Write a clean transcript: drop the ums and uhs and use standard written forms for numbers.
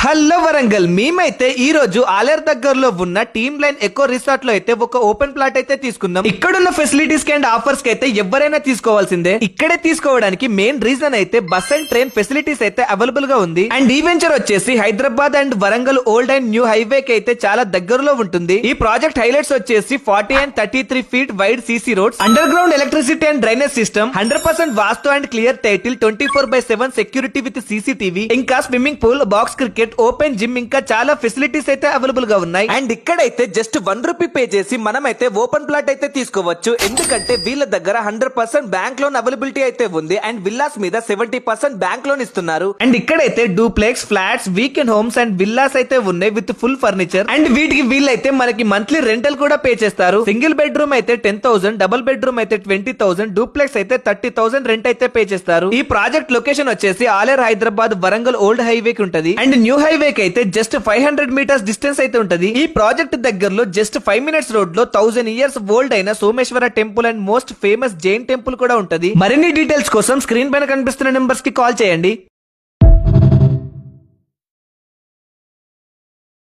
Hello Warangal మేమైతే ఈ రోజు ఆలేరు దగ్గరలో ఉన్న టీమ్ లైన్ ఎకో రిసార్ట్ లో అయితే ఒక ఓపెన్ ప్లాట్ అయితే తీసుకున్నాం. ఇక్కడున్న ఫెసిలిటీస్ కి అండ్ ఆఫర్స్ కి అయితే ఎవరైనా తీసుకోవాల్సిందే. ఇక్కడే తీసుకోవడానికి మెయిన్ రీజన్ అయితే బస్ అండ్ ట్రైన్ ఫెసిలిటీస్ అయితే అవైలబుల్ గా ఉంది. అండ్ ఈ వెంచర్ వచ్చేసి Hyderabad and Warangal old and new highway కి అయితే చాలా దగ్గరలో ఉంటుంది. ఈ ప్రాజెక్ట్ హైలైట్స్ వచ్చేసి 40 and 33 feet wide CC roads, underground electricity and drainage system, 100% vastu and clear title, 24/7 security with CCTV, ఇంకా swimming pool, box cricket, open gym, ఇంకా చాలా ఫెసిలిటీస్ అయితే అవైలబుల్ గా ఉన్నాయి. అండ్ ఇక్కడైతే జస్ట్ ₹1 పే చేసి మనం అయితే ఓపెన్ ప్లాట్ అయితే తీసుకోవచ్చు. ఎందుకంటే వీళ్ళ దగ్గర 100% బ్యాంక్ లోన్ అవైలబిలిటీ అయితే ఉంది. అండ్ విల్లాస్ మీద 70% బ్యాంక్ లోన్ ఇస్తున్నారు. అండ్ ఇక్కడైతే duplex, flats, weekend homes and villas అయితే ఉన్నాయి విత్ ఫుల్ ఫర్నిచర్. అండ్ వీటికి వీళ్ళైతే మనకి మంత్లీ రెంటల్ కూడా పే చేస్తారు. సింగిల్ బెడ్రూమ్ అయితే 10,000, డబుల్ బెడ్రూమ్ అయితే 20,000, డూప్లెక్స్ అయితే 30,000 రెంట్ అయితే పే చేస్తారు. ఈ ప్రాజెక్ట్ లొకేషన్ వచ్చేసి ఆలేరు, హైదరాబాద్, వరంగల్ ఓల్డ్ హైవే కి ఉంటది. అండ్ న్యూ హైవే కి అయితే జస్ట్ 500 meters డిస్టెన్స్ అయితే ఉంటది. ఈ ప్రాజెక్ట్ దగ్గరలో జస్ట్ 5 minutes రోడ్ లో 1000 years ఓల్డ్ అయిన Someshwara temple and most famous Jain temple కూడా ఉంటది. మరిన్ని డీటెయిల్స్ కోసం స్క్రీన్ పైన కనిపిస్తున్న నెంబర్స్ కి కాల్ చేయండి.